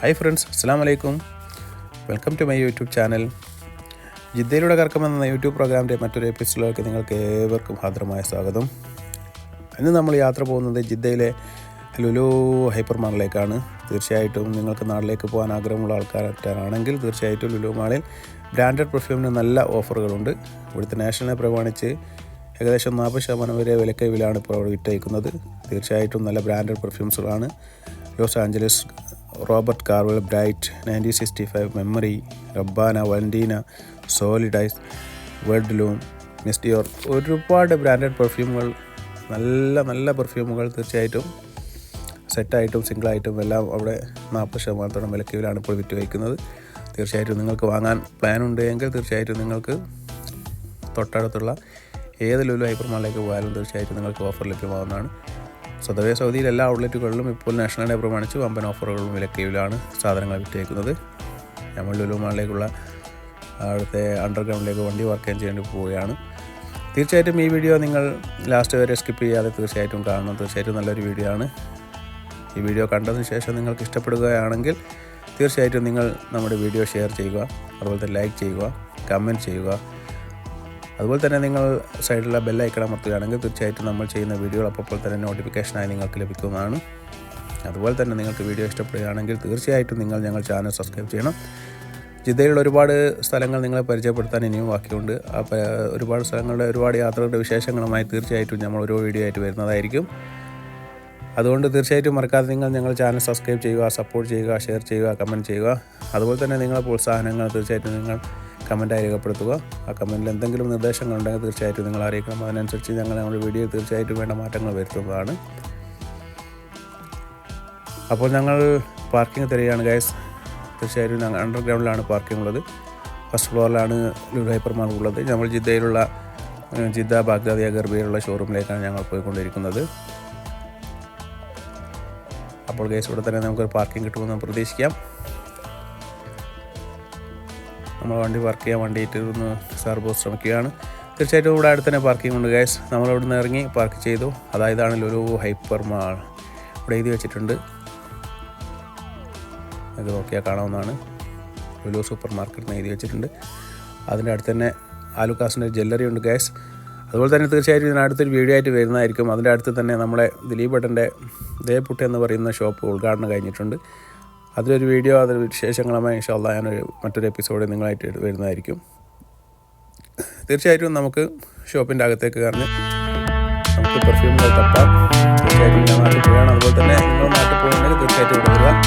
Hi friends, അസ്സലാമു അലൈക്കും. Welcome to my YouTube channel. ജിദ്ദയിലൂടെ കറക്കമെന്ന യൂട്യൂബ് പ്രോഗ്രാമിൻ്റെ മറ്റൊരു എപ്പിസോഡിലേക്ക് നിങ്ങൾക്ക് ഏവർക്കും ഹാർദവമായ സ്വാഗതം. ഇന്ന് നമ്മൾ യാത്ര പോകുന്നത് ജിദ്ദയിലെ ലുലു ഹൈപ്പർ മാളിലേക്കാണ്. തീർച്ചയായിട്ടും നിങ്ങൾക്ക് നാട്ടിലേക്ക് പോകാൻ ആഗ്രഹമുള്ള ആൾക്കാരാണെങ്കിൽ തീർച്ചയായിട്ടും ലുലു മാളിൽ ബ്രാൻഡഡ് പെർഫ്യൂമിന് നല്ല ഓഫറുകളുണ്ട്. ഇവിടുത്തെ നാഷണലിനെ പ്രമാണിച്ച് ഏകദേശം 40% വരെ വിലക്കഴിവിലാണ് ഇപ്പോൾ അവിടെ വിറ്റഴിക്കുന്നത്. തീർച്ചയായിട്ടും നല്ല ബ്രാൻഡഡ് പെർഫ്യൂംസുകളാണ്. Los Angeles, Robert Cavalli, bright, 1965, memory, റബ്ബാന, വലൻറ്റീന, സോളിഡൈസ്, വെഡ്ലൂം, മിസ്റ്റിയോർ, ഒരുപാട് ബ്രാൻഡഡ് പെർഫ്യൂമുകൾ, നല്ല പെർഫ്യൂമുകൾ തീർച്ചയായിട്ടും സെറ്റായിട്ടും സിംഗിളായിട്ടും എല്ലാം അവിടെ 40% വിലക്കയിലാണ് ഇപ്പോൾ വിറ്റ് വയ്ക്കുന്നത്. തീർച്ചയായിട്ടും നിങ്ങൾക്ക് വാങ്ങാൻ പ്ലാൻ ഉണ്ട് എങ്കിൽ തീർച്ചയായിട്ടും നിങ്ങൾക്ക് തൊട്ടടുത്തുള്ള ഏത് ലുലു ഹൈപ്പർ മാളിലേക്ക് പോയാലും തീർച്ചയായിട്ടും നിങ്ങൾക്ക് ഓഫർ ലഭ്യമാകുന്നതാണ്. സ്വതവേ സൗദിയിൽ എല്ലാ ഔട്ട്ലെറ്റുകളിലും ഇപ്പോൾ നാഷണൽ ഡേ പ്രമാണിച്ച് വമ്പൻ ഓഫറുകളും വിലക്കയിലാണ് സാധനങ്ങൾ വിറ്റഴിക്കുന്നത്. നമ്മൾ ലുലു മാളിലേക്കുള്ള അവിടുത്തെ അണ്ടർഗ്രൗണ്ടിലേക്ക് വണ്ടി വർക്ക് ചെയ്യേണ്ടി പോവുകയാണ്. തീർച്ചയായിട്ടും ഈ വീഡിയോ നിങ്ങൾ ലാസ്റ്റ് വരെ സ്കിപ്പ് ചെയ്യാതെ തീർച്ചയായിട്ടും കാണണം. തീർച്ചയായിട്ടും നല്ലൊരു വീഡിയോ ആണ്. ഈ വീഡിയോ കണ്ടതിന് ശേഷം നിങ്ങൾക്ക് ഇഷ്ടപ്പെടുകയാണെങ്കിൽ തീർച്ചയായിട്ടും നിങ്ങൾ നമ്മുടെ വീഡിയോ ഷെയർ ചെയ്യുക, അതുപോലെ തന്നെ ലൈക്ക് ചെയ്യുക, കമൻറ്റ് ചെയ്യുക. അതുപോലെ തന്നെ നിങ്ങൾ സൈഡിലുള്ള ബെല്ലൈക്കൺ അമർത്തുകയാണെങ്കിൽ തീർച്ചയായിട്ടും നമ്മൾ ചെയ്യുന്ന വീഡിയോകൾ അപ്പോൾ തന്നെ നോട്ടിഫിക്കേഷനായി നിങ്ങൾക്ക് ലഭിക്കുന്നതാണ്. അതുപോലെ തന്നെ നിങ്ങൾക്ക് വീഡിയോ ഇഷ്ടപ്പെടുകയാണെങ്കിൽ തീർച്ചയായിട്ടും നിങ്ങൾ ഞങ്ങൾ ചാനൽ സബ്സ്ക്രൈബ് ചെയ്യണം. ജിദ്ദയിലുള്ള ഒരുപാട് സ്ഥലങ്ങൾ നിങ്ങളെ പരിചയപ്പെടുത്താൻ ഇനിയും ബാക്കിയുണ്ട്. ഒരുപാട് സ്ഥലങ്ങളുടെ ഒരുപാട് യാത്രകളുടെ വിശേഷങ്ങളുമായി തീർച്ചയായിട്ടും നമ്മൾ ഓരോ വീഡിയോ ആയിട്ട് വരുന്നതായിരിക്കും. അതുകൊണ്ട് തീർച്ചയായിട്ടും മറക്കാതെ നിങ്ങൾ ഞങ്ങൾ ചാനൽ സബ്സ്ക്രൈബ് ചെയ്യുക, സപ്പോർട്ട് ചെയ്യുക, ഷെയർ ചെയ്യുക, കമൻറ്റ് ചെയ്യുക. അതുപോലെ തന്നെ നിങ്ങളുടെ പ്രോത്സാഹനങ്ങൾ തീർച്ചയായിട്ടും നിങ്ങൾ കമൻറ്റായി രേഖപ്പെടുത്തുക. ആ കമൻറ്റിൽ എന്തെങ്കിലും നിർദ്ദേശങ്ങളുണ്ടെങ്കിൽ തീർച്ചയായിട്ടും നിങ്ങൾ അറിയിക്കണം. അതിനനുസരിച്ച് നമ്മുടെ വീഡിയോ തീർച്ചയായിട്ടും വേണ്ട മാറ്റങ്ങൾ വരുത്തുന്നതാണ്. അപ്പോൾ ഞങ്ങൾ പാർക്കിംഗ് തരികയാണ് ഗൈസ്. തീർച്ചയായിട്ടും ഞങ്ങൾ അണ്ടർഗ്രൗണ്ടിലാണ് പാർക്കിംഗ് ഉള്ളത്. ഫസ്റ്റ് ഫ്ലോറിലാണ് ലുലു ഹൈപ്പർ മാൾ ഉള്ളത്. നമ്മൾ ജിദ്ദയിലുള്ള ജിദ്ദ, ബാഗ്ദാദിയ, ഗർബിയിലുള്ള ഷോറൂമിലേക്കാണ് ഞങ്ങൾ പോയിക്കൊണ്ടിരിക്കുന്നത്. അപ്പോൾ ഗൈസ് ഇവിടെ തന്നെ നമുക്കൊരു പാർക്കിംഗ് കിട്ടുമെന്ന് പ്രതീക്ഷിക്കാം. നമ്മൾ വണ്ടി പാർക്ക് ചെയ്യാൻ വേണ്ടിയിട്ട് ഒന്ന് സർബോ ശ്രമിക്കുകയാണ്. തീർച്ചയായിട്ടും ഇവിടെ അടുത്ത് തന്നെ പാർക്കിംഗ് ഉണ്ട് ഗൈസ്. നമ്മളിവിടെ നിന്ന് ഇറങ്ങി പാർക്ക് ചെയ്തു. അതായതാണ് ലുലു ഹൈപ്പർ മാൾ. ഇവിടെ എഴുതി വെച്ചിട്ടുണ്ട്, ഇത് നോക്കിയാൽ കാണാവുന്നതാണ്. ലുലു സൂപ്പർ മാർക്കറ്റ് എന്ന് എഴുതി വെച്ചിട്ടുണ്ട്. അതിൻ്റെ അടുത്ത് തന്നെ ആലുക്കാസിൻ്റെ ജ്വല്ലറി ഉണ്ട് ഗൈസ്. അതുപോലെ തന്നെ തീർച്ചയായിട്ടും ഇതിനടുത്തൊരു വീഡിയോ ആയിട്ട് വരുന്നതായിരിക്കും. അതിൻ്റെ അടുത്ത് തന്നെ നമ്മുടെ ദിലീപ് ഏട്ടൻ്റെ ദേപുട്ട് എന്ന് പറയുന്ന ഷോപ്പ് ഉദ്ഘാടനം കഴിഞ്ഞിട്ടുണ്ട്. അതിലൊരു വീഡിയോ, അതിൻ്റെ വിശേഷങ്ങളുമായി ഇൻഷാ അല്ലാഹ് ഞാനൊരു മറ്റൊരു എപ്പിസോഡ് നിങ്ങളായിട്ട് വരുന്നതായിരിക്കും. തീർച്ചയായിട്ടും നമുക്ക് ഷോപ്പിൻ്റെ അകത്തേക്ക് കയറി നമുക്ക് പെർഫ്യൂമുകൾ തപ്പാം. തീർച്ചയായിട്ടും ഞാൻ നാട്ടിൽ പോവുകയാണ്. അതുപോലെ തന്നെ നിങ്ങൾ നാട്ടിൽ പോകുന്നുണ്ടെങ്കിൽ തീർച്ചയായിട്ടും ഇവിടെ വരിക.